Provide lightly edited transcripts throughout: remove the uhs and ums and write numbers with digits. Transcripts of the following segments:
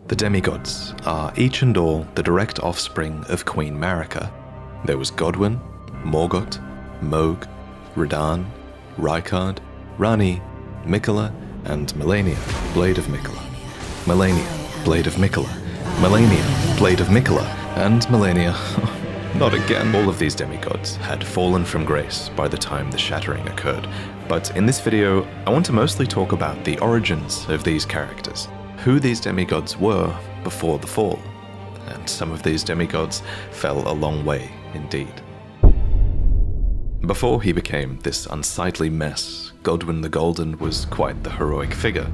The demigods are each and all the direct offspring of Queen Marika. There was Godwyn, Morgott, Mohg, Radahn, Rykard, Ranni, Miquella, and Malenia, Blade of Miquella. Malenia, Blade of Miquella. Malenia, Blade of Miquella. And Malenia. Not again. All of these demigods had fallen from grace by the time the shattering occurred. But in this video, I want to mostly talk about the origins of these characters, who these demigods were before the fall. And some of these demigods fell a long way indeed. Before he became this unsightly mess, Godwyn the Golden was quite the heroic figure.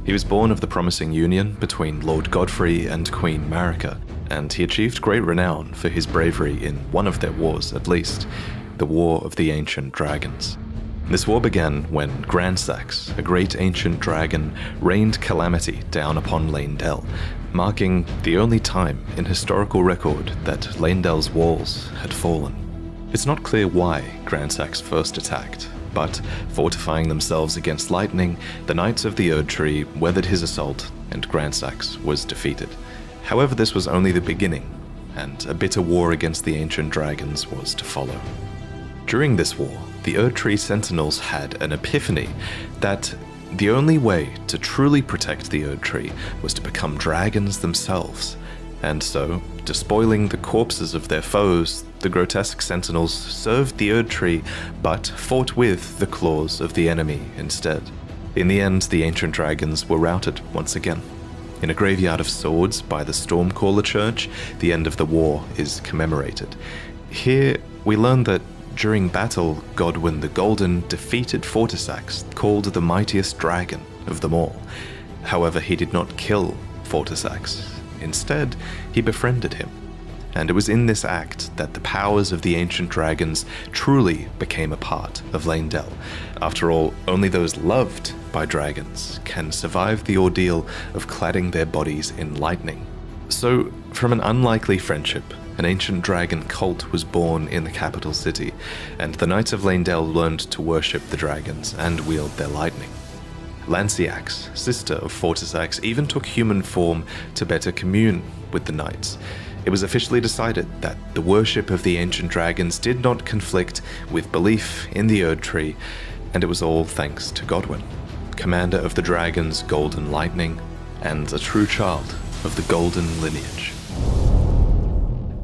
He was born of the promising union between Lord Godfrey and Queen Marika, and he achieved great renown for his bravery in one of their wars at least, the War of the Ancient Dragons. This war began when Gransax, a great ancient dragon, rained calamity down upon Leyndell, marking the only time in historical record that Leyndell's walls had fallen. It's not clear why Gransax first attacked, but fortifying themselves against lightning, the Knights of the Erdtree weathered his assault and Gransax was defeated. However, this was only the beginning, and a bitter war against the ancient dragons was to follow. During this war, the Erdtree Sentinels had an epiphany that the only way to truly protect the Erdtree was to become dragons themselves. And so, despoiling the corpses of their foes, the grotesque Sentinels served the Erdtree, but fought with the claws of the enemy instead. In the end, the ancient dragons were routed once again. In a graveyard of swords by the Stormcaller Church, the end of the war is commemorated. Here, we learn that during battle, Godwyn the Golden defeated Fortisax, called the mightiest dragon of them all. However, he did not kill Fortisax. Instead, he befriended him. And it was in this act that the powers of the ancient dragons truly became a part of Leyndell. After all, only those loved by dragons can survive the ordeal of cladding their bodies in lightning. So, from an unlikely friendship, an ancient dragon cult was born in the capital city, and the Knights of Leyndell learned to worship the dragons and wield their lightning. Lanciax, sister of Fortisax, even took human form to better commune with the knights. It was officially decided that the worship of the ancient dragons did not conflict with belief in the Erdtree, and it was all thanks to Godwyn, commander of the dragon's golden lightning, and a true child of the golden lineage.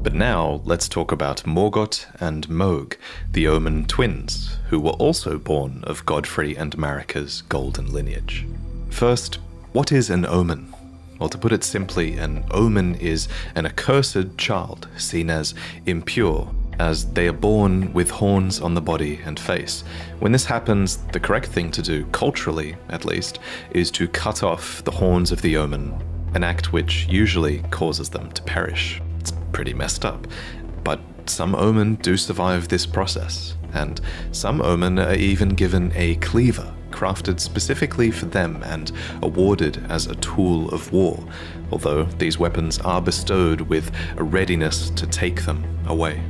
But now, let's talk about Morgott and Mohg, the Omen twins, who were also born of Godfrey and Marika's golden lineage. First, what is an omen? Well, to put it simply, an omen is an accursed child, seen as impure, as they are born with horns on the body and face. When this happens, the correct thing to do, culturally at least, is to cut off the horns of the omen, an act which usually causes them to perish. It's pretty messed up, but some omen do survive this process, and some omen are even given a cleaver, crafted specifically for them and awarded as a tool of war, although these weapons are bestowed with a readiness to take them away.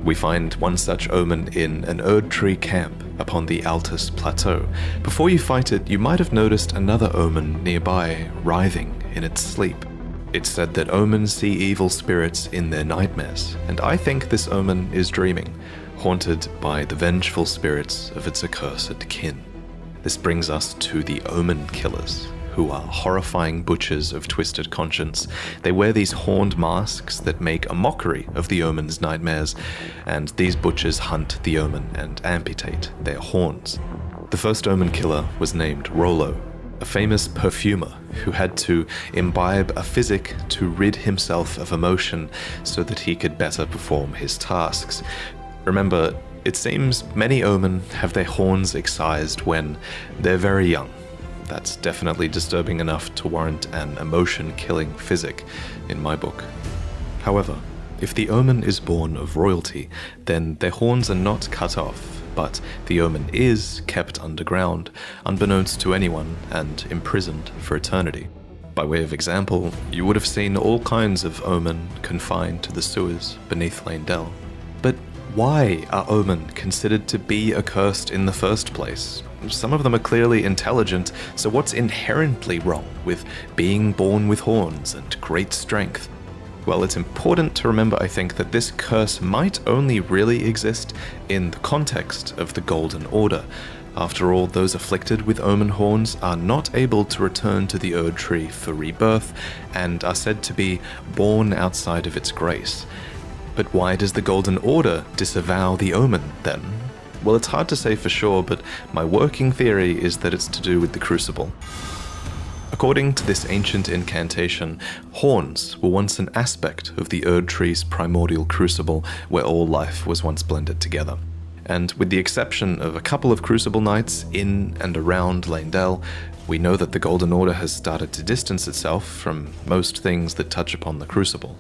We find one such omen in an Erdtree camp upon the Altus Plateau. Before you fight it, you might have noticed another omen nearby writhing in its sleep. It's said that omens see evil spirits in their nightmares, and I think this omen is dreaming, haunted by the vengeful spirits of its accursed kin. This brings us to the Omen Killers, who are horrifying butchers of twisted conscience. They wear these horned masks that make a mockery of the Omen's nightmares, and these butchers hunt the Omen and amputate their horns. The first Omen Killer was named Rollo, a famous perfumer who had to imbibe a physic to rid himself of emotion so that he could better perform his tasks. Remember, it seems many omen have their horns excised when they're very young. That's definitely disturbing enough to warrant an emotion-killing physic in my book. However, if the omen is born of royalty, then their horns are not cut off, but the omen is kept underground, unbeknownst to anyone, and imprisoned for eternity. By way of example, you would have seen all kinds of omen confined to the sewers beneath Leyndell. But Why are omen considered to be accursed in the first place? Some of them are clearly intelligent, so what's inherently wrong with being born with horns and great strength? Well, it's important to remember, I think, that this curse might only really exist in the context of the Golden Order. After all, those afflicted with omen horns are not able to return to the Erd Tree for rebirth, and are said to be born outside of its grace. But why does the Golden Order disavow the omen, then? Well, it's hard to say for sure, but my working theory is that it's to do with the Crucible. According to this ancient incantation, horns were once an aspect of the Erd Tree's primordial crucible, where all life was once blended together. And with the exception of a couple of Crucible nights in and around Leyndell, we know that the Golden Order has started to distance itself from most things that touch upon the Crucible.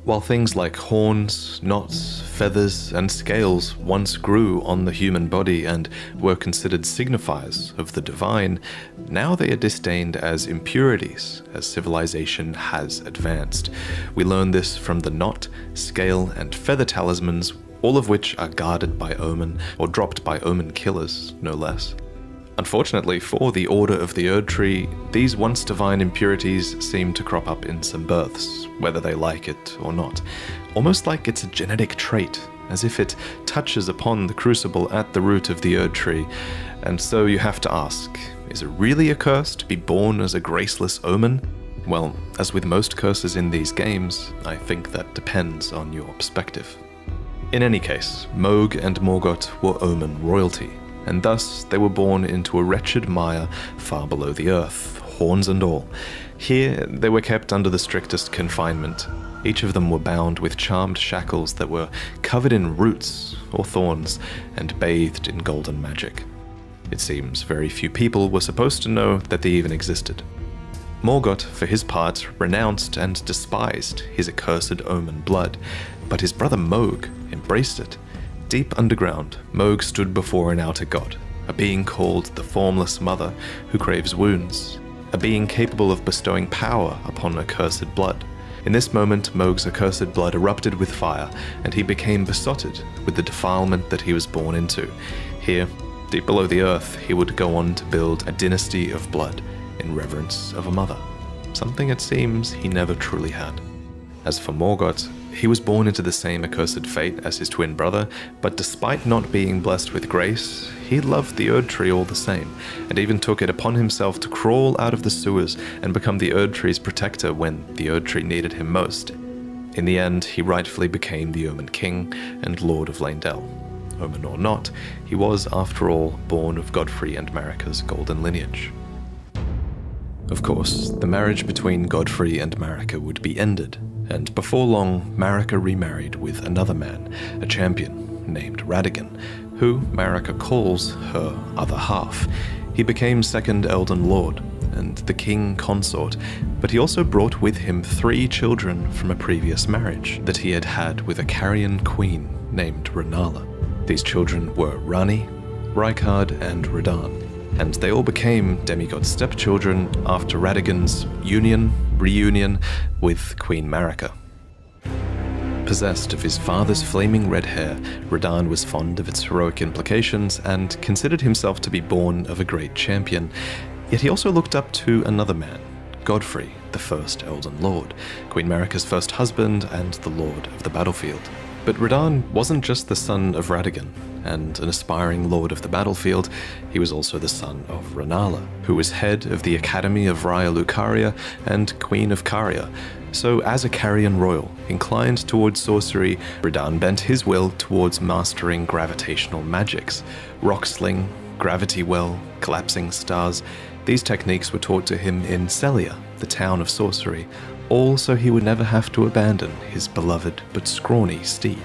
While things like horns, knots, feathers, and scales once grew on the human body and were considered signifiers of the divine, now they are disdained as impurities as civilization has advanced. We learn this from the knot, scale, and feather talismans, all of which are guarded by omen, or dropped by omen killers, no less. Unfortunately for the Order of the Erd Tree, these once divine impurities seem to crop up in some births, whether they like it or not. Almost like it's a genetic trait, as if it touches upon the Crucible at the root of the Erd Tree. And so you have to ask, is it really a curse to be born as a graceless omen? Well, as with most curses in these games, I think that depends on your perspective. In any case, Mohg and Morgott were omen royalty, and thus they were born into a wretched mire far below the earth, horns and all. Here they were kept under the strictest confinement. Each of them were bound with charmed shackles that were covered in roots or thorns and bathed in golden magic. It seems very few people were supposed to know that they even existed. Morgott, for his part, renounced and despised his accursed omen blood, but his brother Mohg embraced it. Deep underground, Mohg stood before an outer god, a being called the Formless Mother, who craves wounds, a being capable of bestowing power upon accursed blood. In this moment, Mohg's accursed blood erupted with fire, and he became besotted with the defilement that he was born into. Here, deep below the earth, he would go on to build a dynasty of blood in reverence of a mother, something it seems he never truly had. As for Morgott, he was born into the same accursed fate as his twin brother, but despite not being blessed with grace, he loved the Erd Tree all the same, and even took it upon himself to crawl out of the sewers and become the Erd Tree's protector when the Erd Tree needed him most. In the end, he rightfully became the Omen King and Lord of Leyndell. Omen or not, he was, after all, born of Godfrey and Marika's golden lineage. Of course, the marriage between Godfrey and Marika would be ended, and before long, Marika remarried with another man, a champion named Radagon, who Marika calls her other half. He became second Elden Lord and the king consort, but he also brought with him 3 children from a previous marriage that he had had with a Carian queen named Rennala. These children were Ranni, Rykard, and Radahn, and they all became Demigod stepchildren after Radagon's reunion with Queen Marika. Possessed of his father's flaming red hair, Radahn was fond of its heroic implications and considered himself to be born of a great champion. Yet he also looked up to another man, Godfrey, the first Elden Lord, Queen Marika's first husband and the Lord of the Battlefield. But Radahn wasn't just the son of Radagon and an aspiring lord of the battlefield, he was also the son of Rennala, who was head of the Academy of Raya Lucaria and Queen of Caria. So as a Carian royal, inclined towards sorcery, Radahn bent his will towards mastering gravitational magics. Rock sling, gravity well, collapsing stars, these techniques were taught to him in Sellia, the town of sorcery, all so he would never have to abandon his beloved but scrawny steed.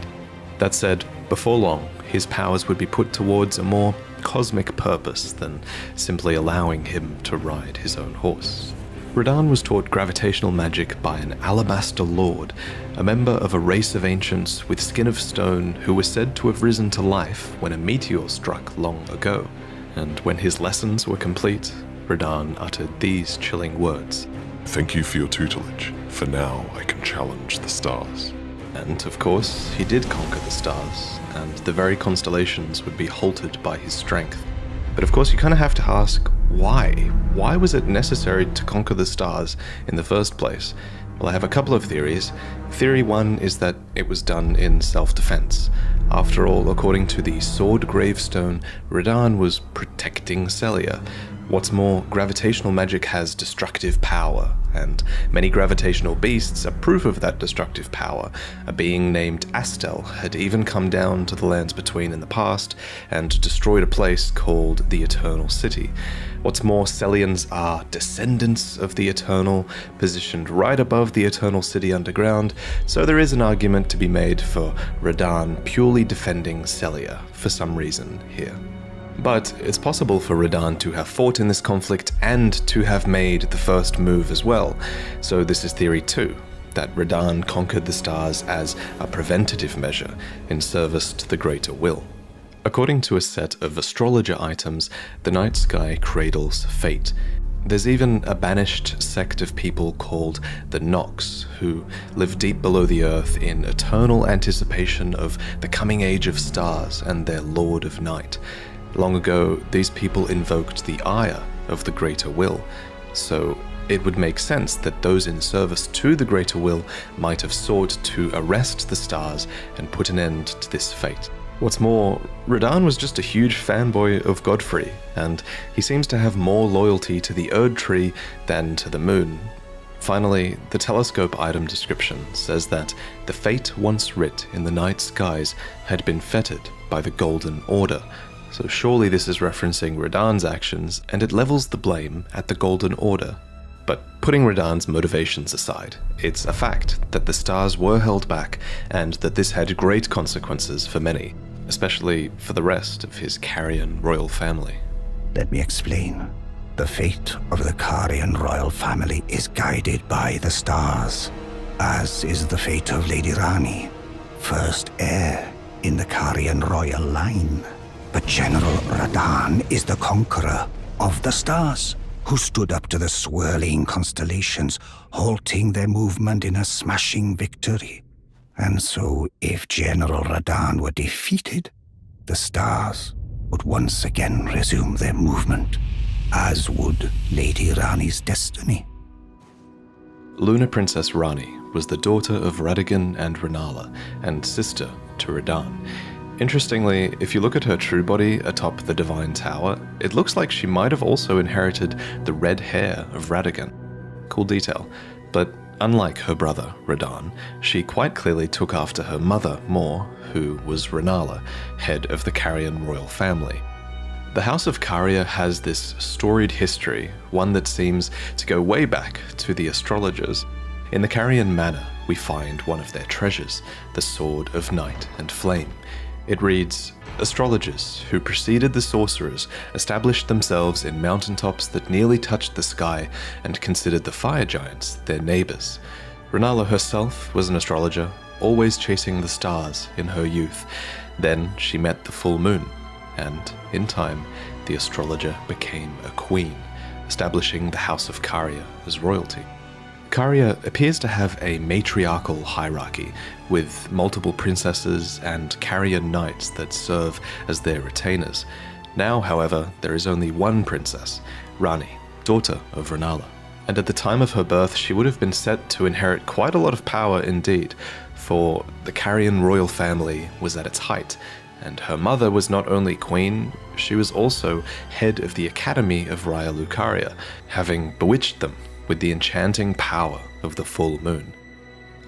That said, before long, his powers would be put towards a more cosmic purpose than simply allowing him to ride his own horse. Radahn was taught gravitational magic by an Alabaster Lord, a member of a race of ancients with skin of stone who was said to have risen to life when a meteor struck long ago. And when his lessons were complete, Radahn uttered these chilling words. "Thank you for your tutelage. For now, I can challenge the stars." And of course, he did conquer the stars, and the very constellations would be halted by his strength. But of course, you kind of have to ask, why? Why was it necessary to conquer the stars in the first place? Well, I have a couple of theories. Theory one is that it was done in self-defense. After all, according to the sword gravestone, Radahn was protecting Celia. What's more, gravitational magic has destructive power, and many gravitational beasts are proof of that destructive power. A being named Astel had even come down to the lands between in the past and destroyed a place called the Eternal City. What's more, Celians are descendants of the Eternal, positioned right above the Eternal City underground, so there is an argument to be made for Radahn purely defending Celia for some reason here. But it's possible for Radahn to have fought in this conflict and to have made the first move as well. So this is theory 2, that Radahn conquered the stars as a preventative measure in service to the greater will. According to a set of astrologer items, the night sky cradles fate. There's even a banished sect of people called the Nox, who live deep below the earth in eternal anticipation of the coming age of stars and their Lord of Night. Long ago, these people invoked the ire of the greater will, so it would make sense that those in service to the greater will might have sought to arrest the stars and put an end to this fate. What's more, Radahn was just a huge fanboy of Godfrey, and he seems to have more loyalty to the Erd Tree than to the moon. Finally, the telescope item description says that the fate once writ in the night skies had been fettered by the Golden Order. So surely this is referencing Radahn's actions, and it levels the blame at the Golden Order. But putting Radahn's motivations aside, it's a fact that the stars were held back, and that this had great consequences for many, especially for the rest of his Carian royal family. Let me explain. The fate of the Carian royal family is guided by the stars, as is the fate of Lady Rani, first heir in the Carian royal line. But General Radahn is the conqueror of the stars, who stood up to the swirling constellations, halting their movement in a smashing victory. And so, if General Radahn were defeated, the stars would once again resume their movement, as would Lady Rani's destiny. Lunar Princess Rani was the daughter of Radagon and Renala, and sister to Radahn. Interestingly, if you look at her true body atop the Divine Tower, it looks like she might have also inherited the red hair of Radagon. Cool detail. But unlike her brother, Radahn, she quite clearly took after her mother more, who was Renala, head of the Carian royal family. The House of Caria has this storied history, one that seems to go way back to the astrologers. In the Carian Manor, we find one of their treasures, the Sword of Night and Flame. It reads, "Astrologers who preceded the sorcerers established themselves in mountaintops that nearly touched the sky and considered the fire giants their neighbors. Renala herself was an astrologer, always chasing the stars in her youth. Then she met the full moon, and in time, the astrologer became a queen, establishing the House of Caria as royalty." Caria appears to have a matriarchal hierarchy, with multiple princesses and Carian knights that serve as their retainers. Now, however, there is only one princess, Rani, daughter of Renala. And at the time of her birth, she would have been set to inherit quite a lot of power indeed, for the Carian royal family was at its height, and her mother was not only queen, she was also head of the Academy of Raya Lucaria, having bewitched them with the enchanting power of the full moon.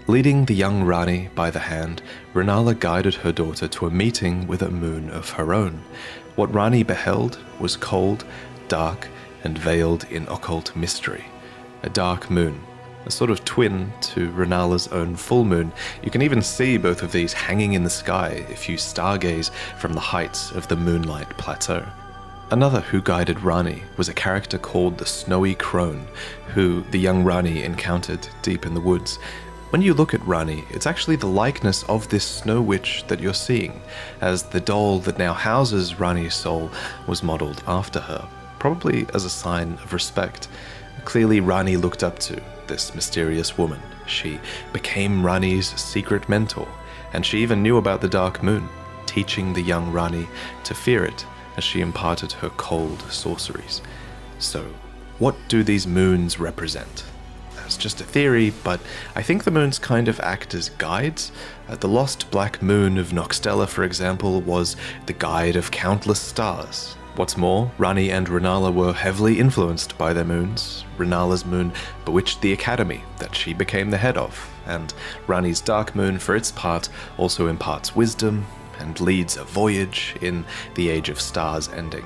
Leading the young Rani by the hand, Renala guided her daughter to a meeting with a moon of her own. What Rani beheld was cold, dark, and veiled in occult mystery. A dark moon, a sort of twin to Renala's own full moon. You can even see both of these hanging in the sky if you stargaze from the heights of the Moonlight Plateau. Another who guided Rani was a character called the Snowy Crone, who the young Rani encountered deep in the woods. When you look at Rani, it's actually the likeness of this snow witch that you're seeing, as the doll that now houses Rani's soul was modeled after her, probably as a sign of respect. Clearly Rani looked up to this mysterious woman She became Rani's secret mentor, and she even knew about the Dark Moon, teaching the young Rani to fear it as she imparted her cold sorceries. So, what do these moons represent? That's just a theory, but I think the moons kind of act as guides. The lost black moon of Noxtella, for example, was the guide of countless stars. What's more, Rani and Renala were heavily influenced by their moons. Renala's moon bewitched the academy that she became the head of, and Rani's dark moon, for its part, also imparts wisdom and leads a voyage in the Age of Stars ending.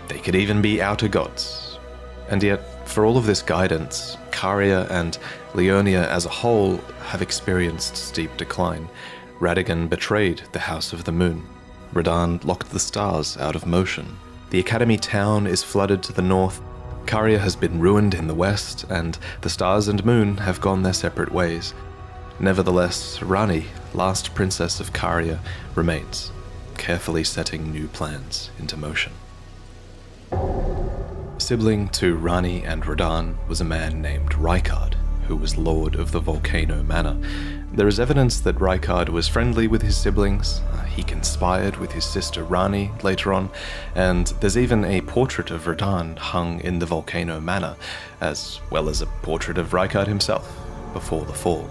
They could even be outer gods. And yet, for all of this guidance, Caria and Leonia as a whole have experienced steep decline. Radagon betrayed the House of the Moon. Radahn locked the stars out of motion. The Academy town is flooded to the north. Caria has been ruined in the west, and the stars and moon have gone their separate ways. Nevertheless, Rani, last princess of Caria, remains, carefully setting new plans into motion. Sibling to Rani and Radahn was a man named Rykard, who was lord of the Volcano Manor. There is evidence that Rykard was friendly with his siblings. He conspired with his sister Rani later on, and there's even a portrait of Radahn hung in the Volcano Manor, as well as a portrait of Rykard himself before the fall.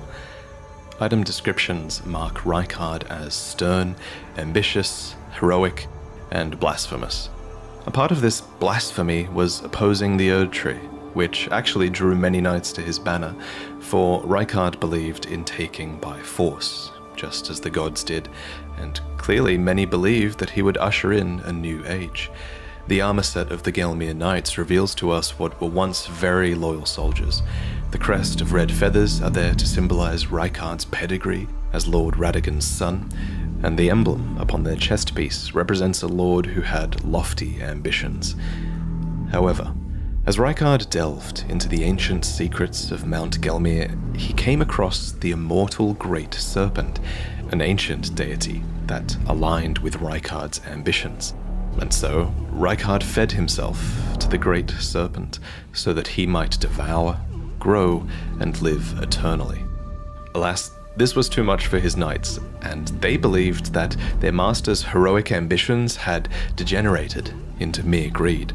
Item descriptions mark Rykard as stern, ambitious, heroic, and blasphemous. A part of this blasphemy was opposing the Erd Tree, which actually drew many knights to his banner, for Rykard believed in taking by force, just as the gods did, and clearly many believed that he would usher in a new age. The armor set of the Gelmir Knights reveals to us what were once very loyal soldiers. The crest of red feathers are there to symbolize Rykard's pedigree as Lord Radagon's son, and the emblem upon their chest piece represents a lord who had lofty ambitions. However, as Rykard delved into the ancient secrets of Mount Gelmir, he came across the immortal Great Serpent, an ancient deity that aligned with Rykard's ambitions. And so, Rykard fed himself to the Great Serpent so that he might devour, grow, and live eternally. Alas, this was too much for his knights, and they believed that their master's heroic ambitions had degenerated into mere greed.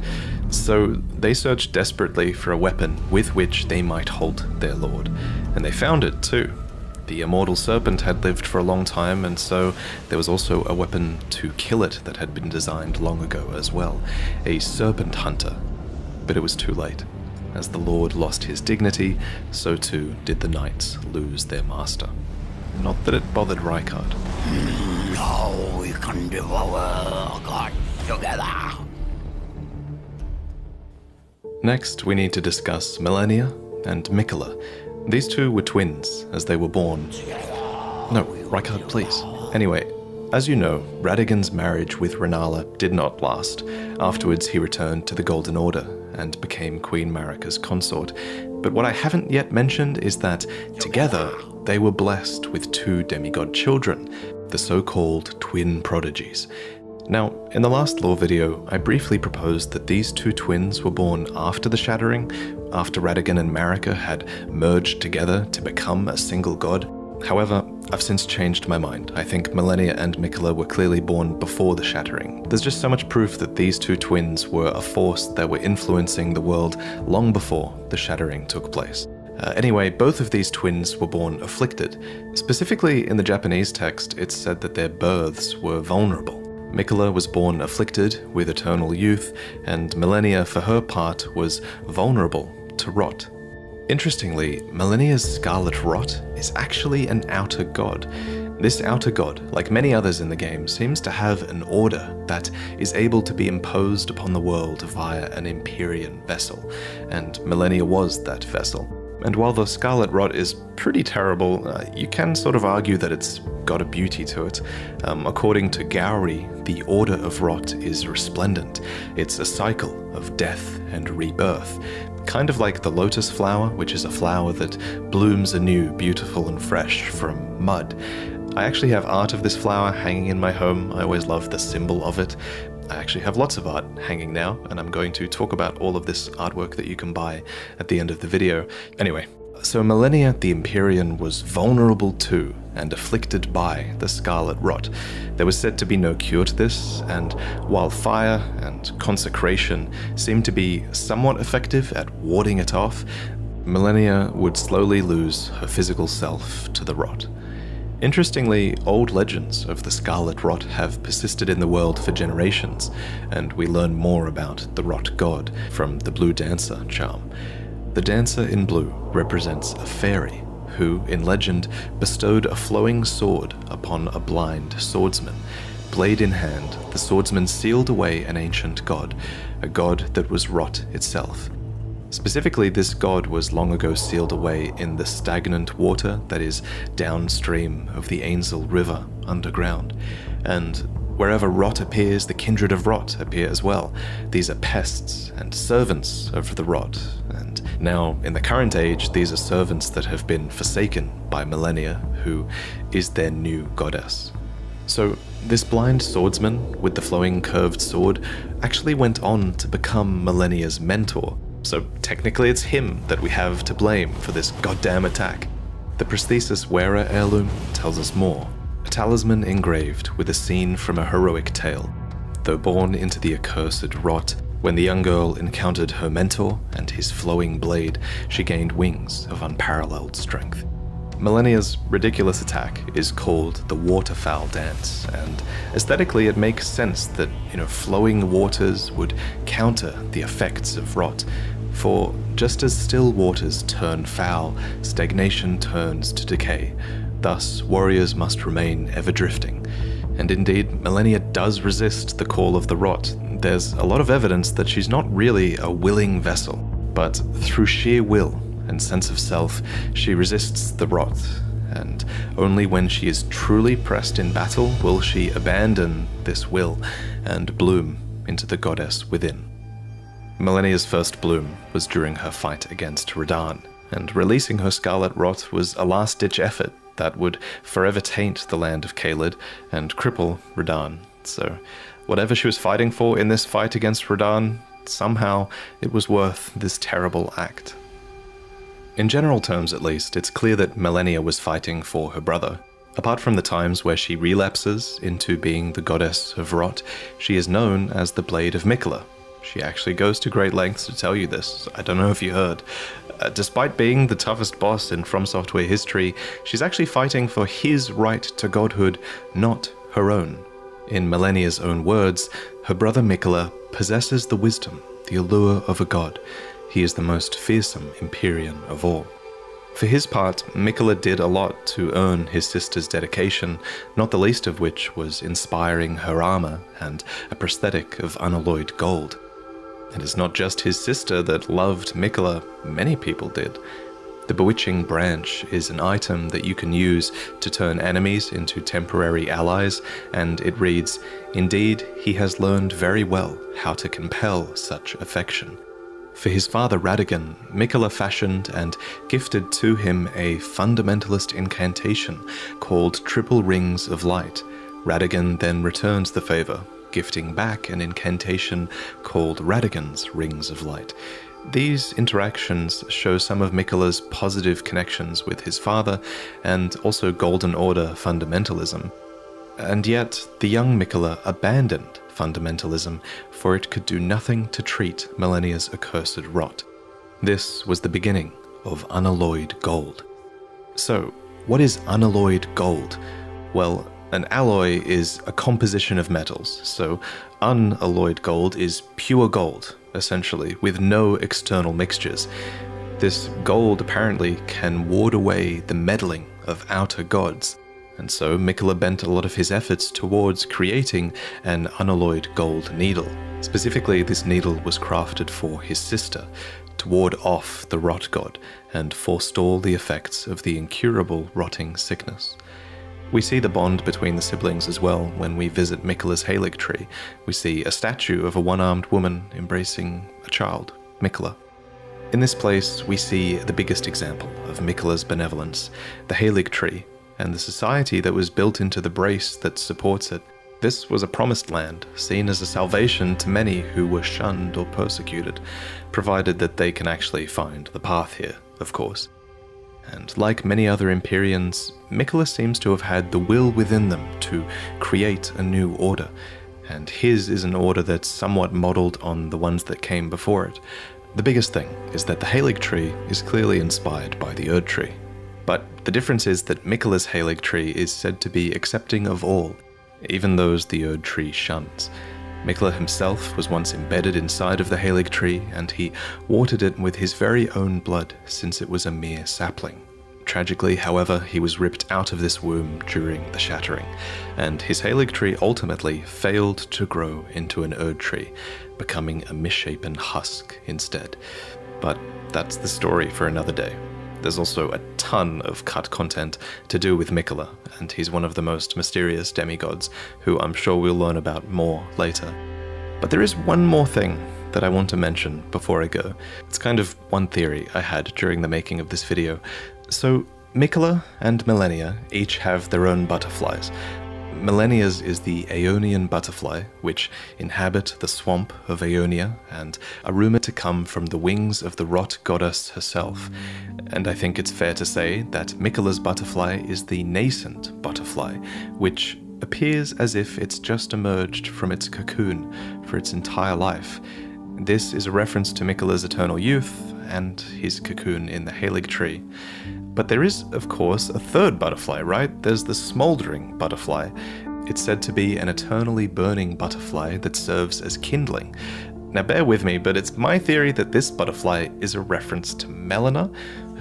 So they searched desperately for a weapon with which they might halt their lord, and they found it too. The immortal serpent had lived for a long time, and so there was also a weapon to kill it that had been designed long ago as well, a serpent hunter. But it was too late. As the lord lost his dignity, so too did the knights lose their master. Not that it bothered Rykard. Now we can devour God together. Next, we need to discuss Millennia and Mikola. These two were twins as they were born. No, Rykard, please. Anyway, as you know, Radagon's marriage with Renala did not last. Afterwards, he returned to the Golden Order and became Queen Marika's consort. But what I haven't yet mentioned is that, together, they were blessed with two demigod children, the so-called twin prodigies. Now, in the last lore video, I briefly proposed that these two twins were born after the Shattering, after Radagon and Marika had merged together to become a single god. However, I've since changed my mind. I think Millennia and Mikola were clearly born before the Shattering. There's just so much proof that these two twins were a force that were influencing the world long before the Shattering took place. Anyway, both of these twins were born afflicted. Specifically, in the Japanese text, it's said that their births were vulnerable. Mikola was born afflicted with eternal youth, and Millennia, for her part, was vulnerable to rot. Interestingly, Millennia's scarlet rot is actually an outer god. This outer god, like many others in the game, seems to have an order that is able to be imposed upon the world via an Empyrean vessel, and Millennia was that vessel. And while the scarlet rot is pretty terrible, you can sort of argue that it's got a beauty to it. According to Gowry, the order of rot is resplendent. It's a cycle of death and rebirth, kind of like the lotus flower, which is a flower that blooms anew, beautiful and fresh from mud. I actually have art of this flower hanging in my home. I always love the symbol of it. I actually have lots of art hanging now, and I'm going to talk about all of this artwork that you can buy at the end of the video. Anyway, So millennia, the Empyrean was vulnerable to and afflicted by the Scarlet Rot. There was said to be no cure to this, and while fire and consecration seemed to be somewhat effective at warding it off, millennia would slowly lose her physical self to the rot. Interestingly, old legends of the Scarlet Rot have persisted in the world for generations, and we learn more about the Rot God from the Blue Dancer charm. The dancer in blue represents a fairy who, in legend, bestowed a flowing sword upon a blind swordsman. Blade in hand, the swordsman sealed away an ancient god, a god that was rot itself. Specifically, this god was long ago sealed away in the stagnant water that is downstream of the Ainsel River underground. And wherever rot appears, the kindred of rot appear as well. These are pests and servants of the rot, and now, in the current age, these are servants that have been forsaken by Millennia, who is their new goddess. So, this blind swordsman with the flowing curved sword actually went on to become Millennia's mentor. So technically it's him that we have to blame for this goddamn attack. The prosthesis wearer heirloom tells us more. A talisman engraved with a scene from a heroic tale. Though born into the accursed rot, when the young girl encountered her mentor and his flowing blade, she gained wings of unparalleled strength. Millennia's ridiculous attack is called the Waterfowl Dance, and aesthetically it makes sense that, flowing waters would counter the effects of rot. For just as still waters turn foul, stagnation turns to decay. Thus, warriors must remain ever drifting. And indeed, Millennia does resist the call of the rot. There's a lot of evidence that she's not really a willing vessel, but through sheer will and sense of self, she resists the rot, and only when she is truly pressed in battle will she abandon this will and bloom into the goddess within. Millennia's first bloom was during her fight against Radahn, and releasing her scarlet rot was a last-ditch effort that would forever taint the land of Caelid and cripple Radahn. So whatever she was fighting for in this fight against Radahn, somehow it was worth this terrible act. In general terms, at least, it's clear that Millennia was fighting for her brother. Apart from the times where she relapses into being the goddess of rot, she is known as the Blade of Miquella. She actually goes to great lengths to tell you this. I don't know if you heard. Despite being the toughest boss in From Software history, she's actually fighting for his right to godhood, not her own. In Millennia's own words, her brother Miquella possesses the wisdom, the allure of a god. He is the most fearsome Empyrean of all. For his part, Miquella did a lot to earn his sister's dedication, not the least of which was inspiring her armor and a prosthetic of unalloyed gold. And it's not just his sister that loved Miquella, many people did. The Bewitching Branch is an item that you can use to turn enemies into temporary allies, and it reads, "Indeed, he has learned very well how to compel such affection." For his father Radagon, Miquella fashioned and gifted to him a fundamentalist incantation called Triple Rings of Light. Radagon then returns the favor, gifting back an incantation called Radagon's Rings of Light. These interactions show some of Miquella's positive connections with his father and also Golden Order fundamentalism. And yet, the young Miquella abandoned fundamentalism, for it could do nothing to treat Millennia's accursed rot. This was the beginning of unalloyed gold. So, what is unalloyed gold? Well, an alloy is a composition of metals, so unalloyed gold is pure gold, essentially, with no external mixtures. This gold apparently can ward away the meddling of outer gods, and so Miquella bent a lot of his efforts towards creating an unalloyed gold needle. Specifically, this needle was crafted for his sister, to ward off the rot god and forestall the effects of the incurable rotting sickness. We see the bond between the siblings as well when we visit Miquella's Halig tree. We see a statue of a one-armed woman embracing a child, Miquella. In this place, we see the biggest example of Miquella's benevolence, the Halig tree, and the society that was built into the brace that supports it. This was a promised land, seen as a salvation to many who were shunned or persecuted, provided that they can actually find the path here, of course. And like many other Empyreans, Miquella seems to have had the will within them to create a new order, and his is an order that's somewhat modelled on the ones that came before it. The biggest thing is that the Halig tree is clearly inspired by the Erd tree. But the difference is that Miquella's Halig tree is said to be accepting of all, even those the Erd tree shuns. Miquella himself was once embedded inside of the Halig tree, and he watered it with his very own blood since it was a mere sapling. Tragically, however, he was ripped out of this womb during the shattering, and his Halig tree ultimately failed to grow into an Erd tree, becoming a misshapen husk instead. But that's the story for another day. There's also a ton of cut content to do with Miquella, and he's one of the most mysterious demigods, who I'm sure we'll learn about more later. But there is one more thing that I want to mention before I go. It's kind of one theory I had during the making of this video. So, Miquella and Malenia each have their own butterflies. Malenia's is the Aeonian butterfly, which inhabit the swamp of Aeonia and are rumored to come from the wings of the rot goddess herself. And I think it's fair to say that Miquella's butterfly is the nascent butterfly, which appears as if it's just emerged from its cocoon for its entire life. This is a reference to Miquella's eternal youth and his cocoon in the Halig tree. But there is, of course, a third butterfly, right? There's the smouldering butterfly. It's said to be an eternally burning butterfly that serves as kindling. Now bear with me, but it's my theory that this butterfly is a reference to Melina,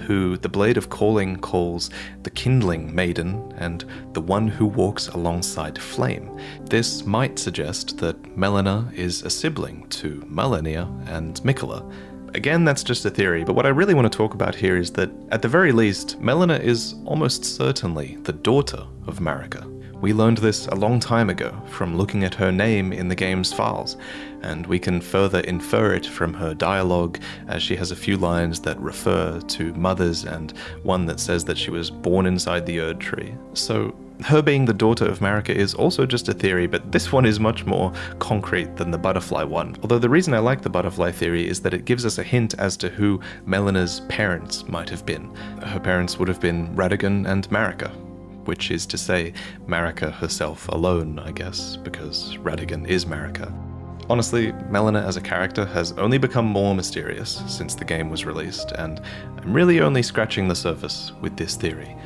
who the Blade of Calling calls the kindling maiden and the one who walks alongside flame. This might suggest that Melina is a sibling to Malenia and Miquella. Again, that's just a theory, but what I really want to talk about here is that, at the very least, Melina is almost certainly the daughter of Marika. We learned this a long time ago from looking at her name in the game's files, and we can further infer it from her dialogue, as she has a few lines that refer to mothers and one that says that she was born inside the Erd tree. So, her being the daughter of Marika is also just a theory, but this one is much more concrete than the butterfly one. Although the reason I like the butterfly theory is that it gives us a hint as to who Melina's parents might have been. Her parents would have been Radagon and Marika, which is to say Marika herself alone, I guess, because Radagon is Marika. Honestly, Melina as a character has only become more mysterious since the game was released, and I'm really only scratching the surface with this theory.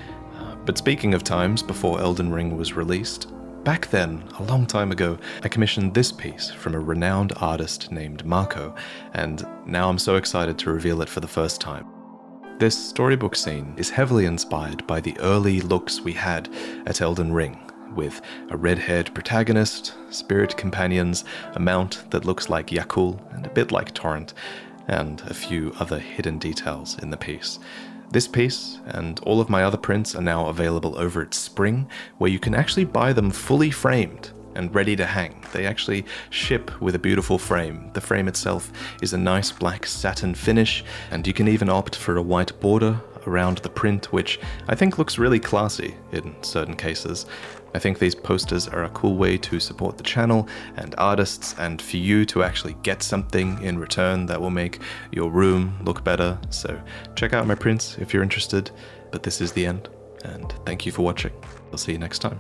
But speaking of times before Elden Ring was released, back then, a long time ago, I commissioned this piece from a renowned artist named Marco, and now I'm so excited to reveal it for the first time. This storybook scene is heavily inspired by the early looks we had at Elden Ring, with a red-haired protagonist, spirit companions, a mount that looks like Yakul and a bit like Torrent, and a few other hidden details in the piece. This piece, and all of my other prints, are now available over at Spring, where you can actually buy them fully framed and ready to hang. They actually ship with a beautiful frame. The frame itself is a nice black satin finish, and you can even opt for a white border around the print, which I think looks really classy in certain cases. I think these posters are a cool way to support the channel and artists, and for you to actually get something in return that will make your room look better. So check out my prints if you're interested, but this is the end, and thank you for watching. I'll see you next time.